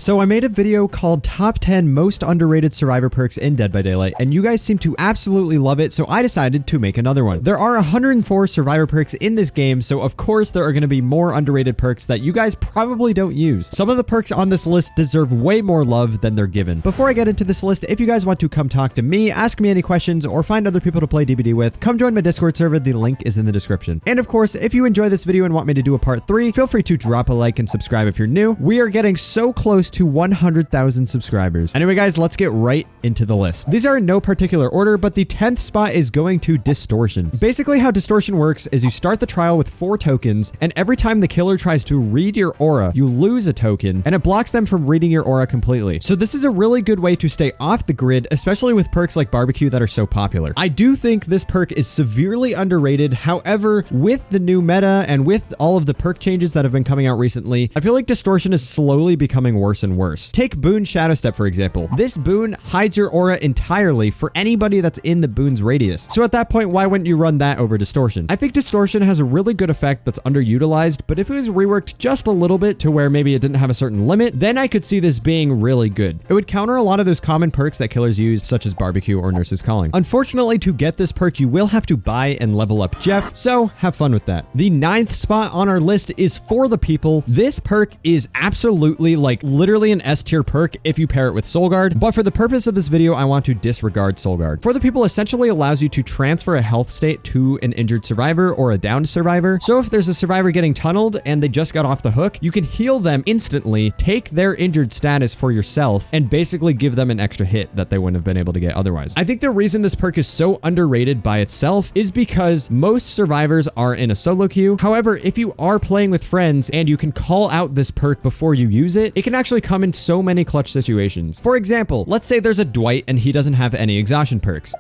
So I made a video called Top 10 Most Underrated Survivor Perks in Dead by Daylight, and you guys seem to absolutely love it, so I decided to make another one. There are 104 Survivor perks in this game, so of course there are going to be more underrated perks that you guys probably don't use. Some of the perks on this list deserve way more love than they're given. Before I get into this list, if you guys want to come talk to me, ask me any questions, or find other people to play DBD with, come join my Discord server. The link is in the description. And of course, if you enjoy this video and want me to do a part 3, feel free to drop a like and subscribe if you're new. We are getting so close to 100,000 subscribers. Anyway, guys, let's get right into the list. These are in no particular order, but the 10th spot is going to Distortion. Basically, how Distortion works is you start the trial with 4 tokens, and every time the killer tries to read your aura, you lose a token, and it blocks them from reading your aura completely. So this is a really good way to stay off the grid, especially with perks like Barbecue that are so popular. I do think this perk is severely underrated. However, with the new meta and with all of the perk changes that have been coming out recently, I feel like Distortion is slowly becoming worse and worse. Take Boon Shadow Step, for example. This boon hides your aura entirely for anybody that's in the boon's radius. So at that point, why wouldn't you run that over Distortion? I think Distortion has a really good effect that's underutilized, but if it was reworked just a little bit to where maybe it didn't have a certain limit, then I could see this being really good. It would counter a lot of those common perks that killers use, such as Barbecue or Nurse's Calling. Unfortunately, to get this perk, you will have to buy and level up Jeff, so have fun with that. The 9th spot on our list is For the People. This perk is absolutely, like, literally an S tier perk if you pair it with Soul Guard, but for the purpose of this video, I want to disregard Soul Guard. For the People essentially allows you to transfer a health state to an injured survivor or a downed survivor. So if there's a survivor getting tunneled and they just got off the hook, you can heal them instantly, take their injured status for yourself, and basically give them an extra hit that they wouldn't have been able to get otherwise. I think the reason this perk is so underrated by itself is because most survivors are in a solo queue. However, if you are playing with friends and you can call out this perk before you use it, it can actually come in so many clutch situations. For example, let's say there's a Dwight and he doesn't have any exhaustion perks,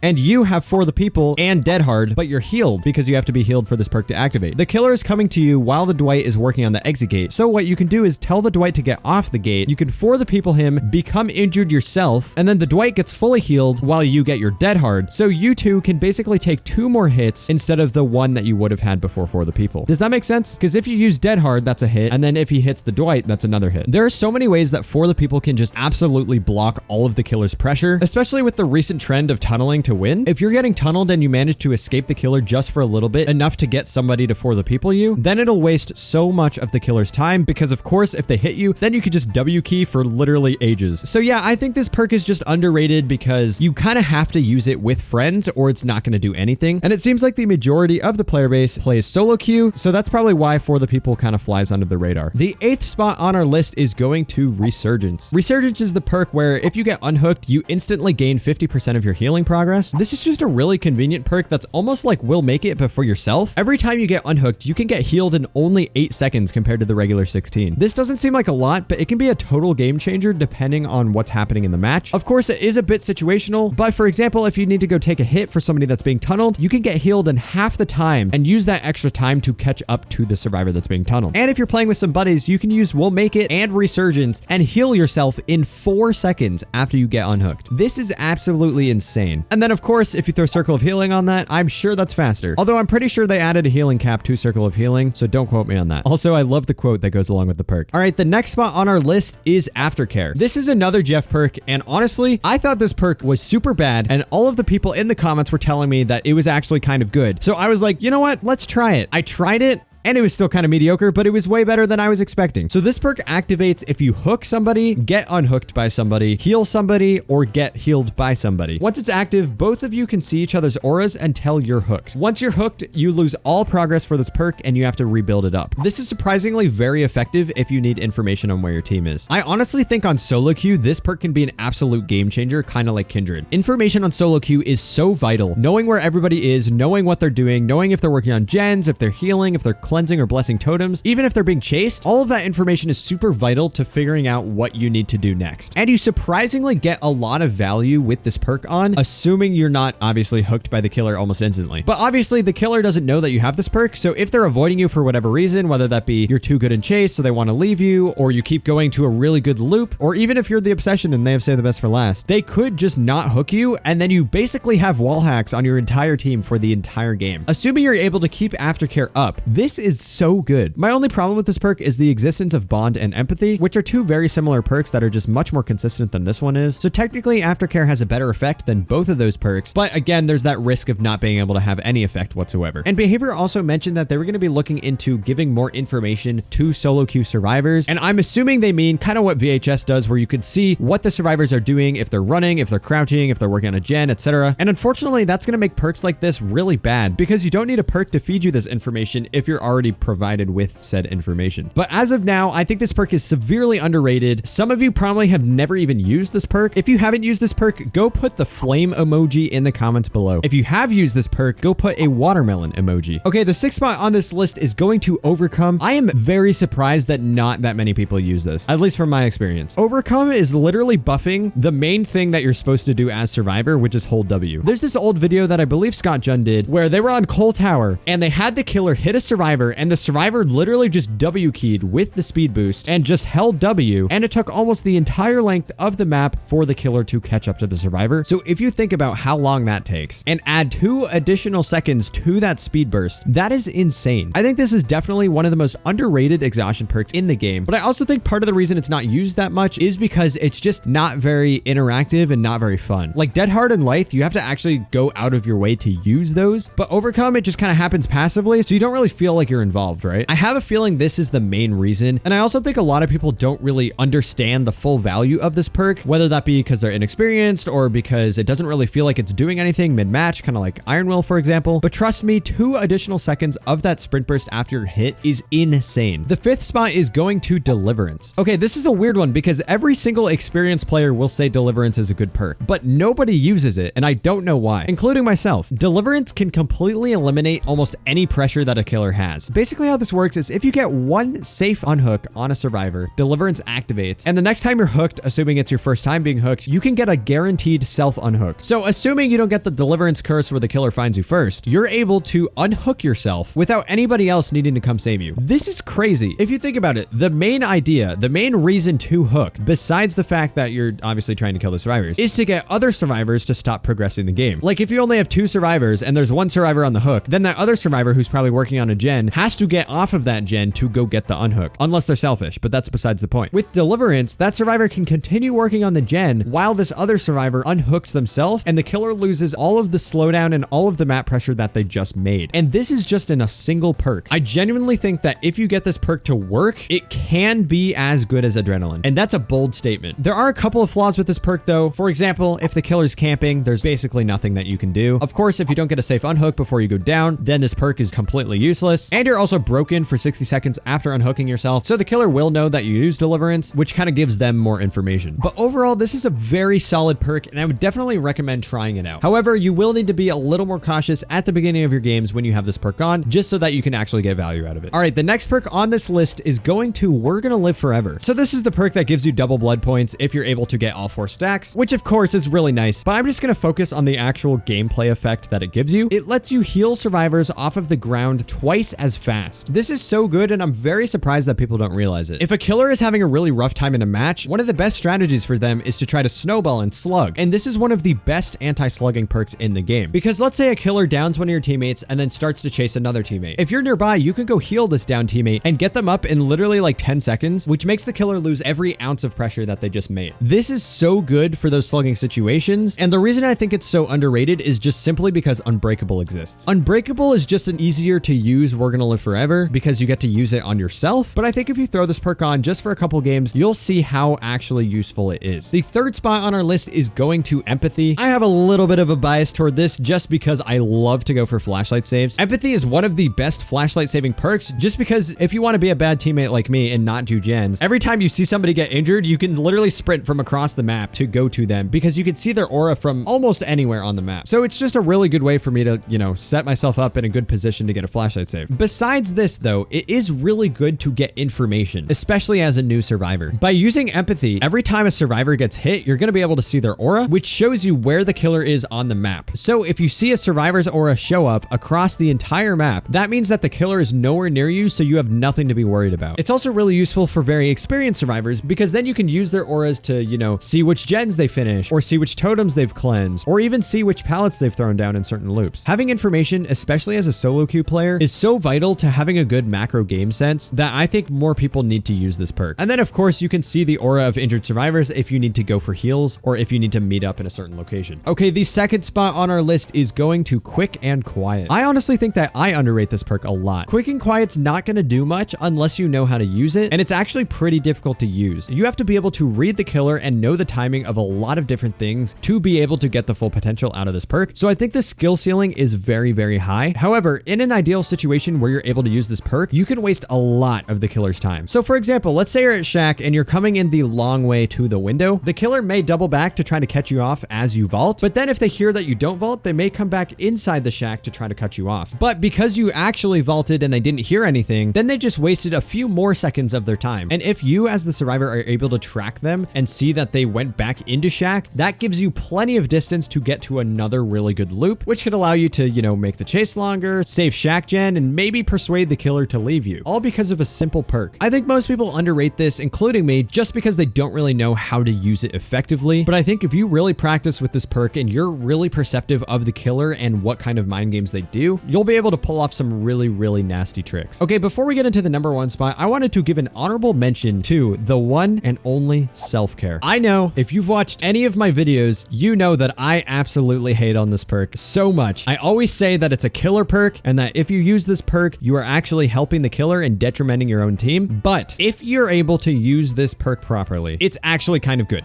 and you have For the People and Dead Hard, but you're healed because you have to be healed for this perk to activate. The killer is coming to you while the Dwight is working on the exit gate. So what you can do is tell the Dwight to get off the gate. You can For the People him, become injured yourself, and then the Dwight gets fully healed while you get your Dead Hard. So you two can basically take 2 more hits instead of the 1 that you would have had before For the People. Does that make sense? Because if you use Dead Hard, that's a hit, and then if he hits the Dwight, that's another hit. There are so many ways that For the People can just absolutely block all of the killer's pressure, especially with the recent trend of tunneling to win. If you're getting tunneled and you manage to escape the killer just for a little bit, enough to get somebody to For the People you, then it'll waste so much of the killer's time because of course if they hit you, then you could just W key for literally ages. So yeah, I think this perk is just underrated because you kind of have to use it with friends or it's not going to do anything. And it seems like the majority of the player base plays solo queue, so that's probably why For the People kind of flies under the radar. The 8th spot on our list is going to Resurgence. Resurgence is the perk where if you get unhooked, you instantly gain 50% of your healing progress. This is just a really convenient perk that's almost like Will Make It, but for yourself. Every time you get unhooked, you can get healed in only 8 seconds compared to the regular 16. This doesn't seem like a lot, but it can be a total game changer depending on what's happening in the match. Of course, it is a bit situational, but for example, if you need to go take a hit for somebody that's being tunneled, you can get healed in half the time and use that extra time to catch up to the survivor that's being tunneled. And if you're playing with some buddies, you can use Will Make It and Resurgence and heal yourself in 4 seconds after you get unhooked. This is absolutely insane. And then of course, if you throw Circle of Healing on that, I'm sure that's faster. Although I'm pretty sure they added a healing cap to Circle of Healing, so don't quote me on that. Also, I love the quote that goes along with the perk. All right, the next spot on our list is Aftercare. This is another Jeff perk, and honestly, I thought this perk was super bad, and all of the people in the comments were telling me that it was actually kind of good. So I was like, you know what? Let's try it. I tried it, and it was still kind of mediocre, but it was way better than I was expecting. So this perk activates if you hook somebody, get unhooked by somebody, heal somebody, or get healed by somebody. Once it's active, both of you can see each other's auras until you're hooked. Once you're hooked, you lose all progress for this perk and you have to rebuild it up. This is surprisingly very effective if you need information on where your team is. I honestly think on solo queue, this perk can be an absolute game changer, kind of like Kindred. Information on solo queue is so vital. Knowing where everybody is, knowing what they're doing, knowing if they're working on gens, if they're healing, if they're cleansing or blessing totems, even if they're being chased, all of that information is super vital to figuring out what you need to do next. And you surprisingly get a lot of value with this perk on, assuming you're not obviously hooked by the killer almost instantly. But obviously the killer doesn't know that you have this perk, so if they're avoiding you for whatever reason, whether that be you're too good in chase so they want to leave you, or you keep going to a really good loop, or even if you're the obsession and they have saved the best for last, they could just not hook you, and then you basically have wall hacks on your entire team for the entire game. Assuming you're able to keep Aftercare up, this is so good. My only problem with this perk is the existence of Bond and Empathy, which are two very similar perks that are just much more consistent than this one is. So technically Aftercare has a better effect than both of those perks, but again, there's that risk of not being able to have any effect whatsoever. And Behavior also mentioned that they were going to be looking into giving more information to solo queue survivors, and I'm assuming they mean kind of what VHS does, where you could see what the survivors are doing, if they're running, if they're crouching, if they're working on a gen, etc. And unfortunately, that's going to make perks like this really bad, because you don't need a perk to feed you this information if you're already provided with said information. But as of now, I think this perk is severely underrated. Some of you probably have never even used this perk. If you haven't used this perk, go put the flame emoji in the comments below. If you have used this perk, go put a watermelon emoji. Okay, the 6th spot on this list is going to Overcome. I am very surprised that not that many people use this, at least from my experience. Overcome is literally buffing the main thing that you're supposed to do as Survivor, which is hold W. There's this old video that I believe Scott Jun did where they were on Coal Tower and they had the killer hit a survivor, and the survivor literally just W keyed with the speed boost and just held W, and it took almost the entire length of the map for the killer to catch up to the survivor. So if you think about how long that takes and add 2 additional seconds to that speed burst, that is insane. I think this is definitely one of the most underrated exhaustion perks in the game, but I also think part of the reason it's not used that much is because it's just not very interactive and not very fun. Like Dead Hard and Lithe, you have to actually go out of your way to use those, but Overcome, it just kind of happens passively, so you don't really feel like you're involved, right? I have a feeling this is the main reason, and I also think a lot of people don't really understand the full value of this perk, whether that be because they're inexperienced or because it doesn't really feel like it's doing anything mid-match, kind of like Iron Will, for example. But trust me, 2 additional seconds of that sprint burst after your hit is insane. The 5th spot is going to Deliverance. Okay, this is a weird one because every single experienced player will say Deliverance is a good perk, but nobody uses it, and I don't know why, including myself. Deliverance can completely eliminate almost any pressure that a killer has. Basically how this works is if you get one safe unhook on a survivor, Deliverance activates, and the next time you're hooked, assuming it's your first time being hooked, you can get a guaranteed self unhook. So assuming you don't get the Deliverance curse where the killer finds you first, you're able to unhook yourself without anybody else needing to come save you. This is crazy. If you think about it, the main idea, the main reason to hook, besides the fact that you're obviously trying to kill the survivors, is to get other survivors to stop progressing the game. Like if you only have 2 survivors and there's 1 survivor on the hook, then that other survivor who's probably working on a gen has to get off of that gen to go get the unhook, unless they're selfish, but that's besides the point. With Deliverance, that survivor can continue working on the gen while this other survivor unhooks themselves, and the killer loses all of the slowdown and all of the map pressure that they just made. And this is just in a single perk. I genuinely think that if you get this perk to work, it can be as good as Adrenaline. And that's a bold statement. There are a couple of flaws with this perk though. For example, if the killer's camping, there's basically nothing that you can do. Of course, if you don't get a safe unhook before you go down, then this perk is completely useless. And you're also broken for 60 seconds after unhooking yourself. So the killer will know that you use Deliverance, which kind of gives them more information. But overall, this is a very solid perk, and I would definitely recommend trying it out. However, you will need to be a little more cautious at the beginning of your games when you have this perk on, just so that you can actually get value out of it. All right, the next perk on this list is going to We're Gonna Live Forever. So this is the perk that gives you double blood points if you're able to get all 4 stacks, which of course is really nice, but I'm just gonna focus on the actual gameplay effect that it gives you. It lets you heal survivors off of the ground twice as fast. This is so good, and I'm very surprised that people don't realize it. If a killer is having a really rough time in a match, one of the best strategies for them is to try to snowball and slug, and this is one of the best anti-slugging perks in the game. Because let's say a killer downs one of your teammates and then starts to chase another teammate. If you're nearby, you can go heal this down teammate and get them up in literally like 10 seconds, which makes the killer lose every ounce of pressure that they just made. This is so good for those slugging situations, and the reason I think it's so underrated is just simply because Unbreakable exists. Unbreakable is just an easier to use We're Gonna Live Forever because you get to use it on yourself, but I think if you throw this perk on just for a couple games, you'll see how actually useful it is. The 3rd spot on our list is going to Empathy. I have a little bit of a bias toward this just because I love to go for flashlight saves. Empathy is one of the best flashlight saving perks just because if you want to be a bad teammate like me and not do gens, every time you see somebody get injured, you can literally sprint from across the map to go to them because you can see their aura from almost anywhere on the map. So it's just a really good way for me to, you know, set myself up in a good position to get a flashlight save. Besides this though, it is really good to get information, especially as a new survivor. By using Empathy, every time a survivor gets hit, you're going to be able to see their aura, which shows you where the killer is on the map. So if you see a survivor's aura show up across the entire map, that means that the killer is nowhere near you, so you have nothing to be worried about. It's also really useful for very experienced survivors because then you can use their auras to, you know, see which gens they finish, or see which totems they've cleansed, or even see which pallets they've thrown down in certain loops. Having information, especially as a solo queue player, is so vital vital to having a good macro game sense that I think more people need to use this perk. And then of course you can see the aura of injured survivors if you need to go for heals or if you need to meet up in a certain location. Okay, the second spot on our list is going to Quick and Quiet. I honestly think that I underrate this perk a lot. Quick and Quiet's not going to do much unless you know how to use it, and it's actually pretty difficult to use. You have to be able to read the killer and know the timing of a lot of different things to be able to get the full potential out of this perk. So I think the skill ceiling is very, very high. However, in an ideal situation where you're able to use this perk, you can waste a lot of the killer's time. So for example, let's say you're at Shack and you're coming in the long way to the window. The killer may double back to try to catch you off as you vault, but then if they hear that you don't vault, they may come back inside the shack to try to cut you off. But because you actually vaulted and they didn't hear anything, then they just wasted a few more seconds of their time. And if you as the survivor are able to track them and see that they went back into shack, that gives you plenty of distance to get to another really good loop, which could allow you to, you know, make the chase longer, save shack gen, and maybe persuade the killer to leave you, all because of a simple perk. I think most people underrate this, including me, just because they don't really know how to use it effectively. But I think if you really practice with this perk and you're really perceptive of the killer and what kind of mind games they do, you'll be able to pull off some really, really nasty tricks. Okay, before we get into the number one spot, I wanted to give an honorable mention to the one and only self-care. I know if you've watched any of my videos, you know that I absolutely hate on this perk so much. I always say that it's a killer perk and that if you use this perk, you are actually helping the killer and detrimenting your own team. But if you're able to use this perk properly, it's actually kind of good.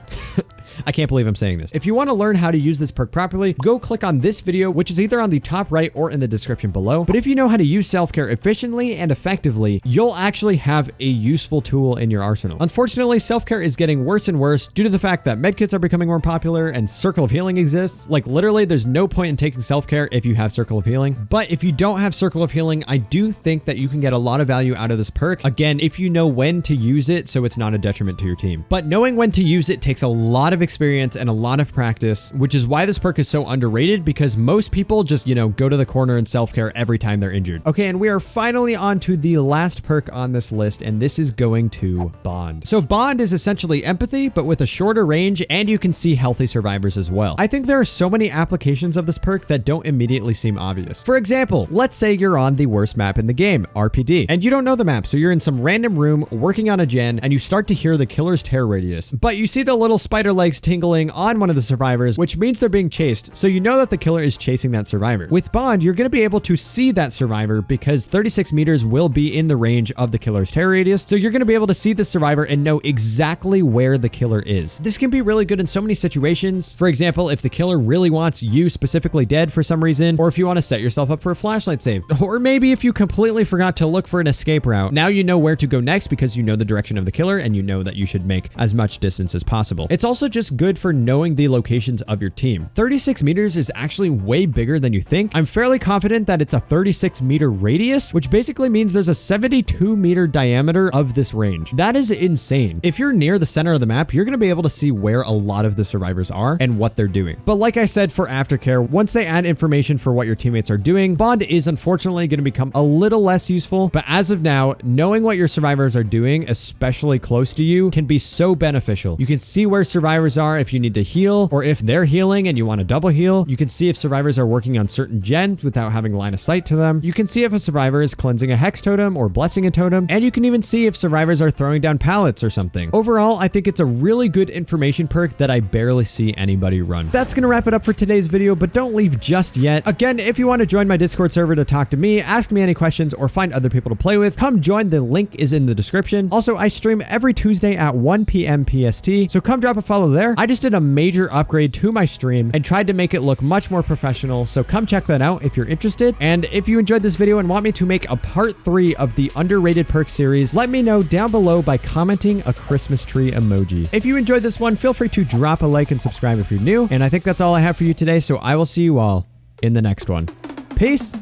I can't believe I'm saying this. If you want to learn how to use this perk properly, go click on this video, which is either on the top right or in the description below. But if you know how to use self-care efficiently and effectively, you'll actually have a useful tool in your arsenal. Unfortunately, self-care is getting worse and worse due to the fact that medkits are becoming more popular and Circle of Healing exists. Like literally, there's no point in taking self-care if you have Circle of Healing. But if you don't have Circle of Healing, I do think that you can get a lot of value out of this perk. Again, if you know when to use it so it's not a detriment to your team. But knowing when to use it takes a lot of experience and a lot of practice, which is why this perk is so underrated, because most people just, you know, go to the corner and self-care every time they're injured. Okay, and we are finally on to the last perk on this list, and this is going to Bond. So Bond is essentially empathy, but with a shorter range, and you can see healthy survivors as well. I think there are so many applications of this perk that don't immediately seem obvious. For example, let's say you're on the worst map in the game, RPD, and you don't know the map, so you're in some random room working on a gen, and you start to hear the killer's terror radius, but you see the little spider legs tingling on one of the survivors, which means they're being chased, so you know that the killer is chasing that survivor. With Bond, you're going to be able to see that survivor because 36 meters will be in the range of the killer's terror radius, so you're going to be able to see the survivor and know exactly where the killer is. This can be really good in so many situations. For example, if the killer really wants you specifically dead for some reason, or if you want to set yourself up for a flashlight save, or maybe if you completely forgot to look for an escape route, now you know where to go next because you know the direction of the killer and you know that you should make as much distance as possible. It's also just good for knowing the locations of your team. 36 meters is actually way bigger than you think. I'm fairly confident that it's a 36 meter radius, which basically means there's a 72 meter diameter of this range. That is insane. If you're near the center of the map, you're going to be able to see where a lot of the survivors are and what they're doing. But like I said, for aftercare, once they add information for what your teammates are doing, Bond is unfortunately going to become a little less useful. But as of now, knowing what your survivors are doing, especially close to you, can be so beneficial. You can see where survivors are if you need to heal, or if they're healing and you want to double heal. You can see if survivors are working on certain gens without having line of sight to them. You can see if a survivor is cleansing a hex totem or blessing a totem, and you can even see if survivors are throwing down pallets or something. Overall, I think it's a really good information perk that I barely see anybody run. That's gonna wrap it up for today's video, but don't leave just yet. Again, if you want to join my Discord server to talk to me, ask me any questions, or find other people to play with, come join. The link is in the description. Also, I stream every Tuesday at 1 p.m. PST, so come drop a follow there. I just did a major upgrade to my stream and tried to make it look much more professional, so come check that out if you're interested. And if you enjoyed this video and want me to make a part 3 of the underrated perk series, let me know down below by commenting a Christmas tree emoji. If you enjoyed this one, feel free to drop a like and subscribe if you're new. And I think that's all I have for you today, so I will see you all in the next one. Peace!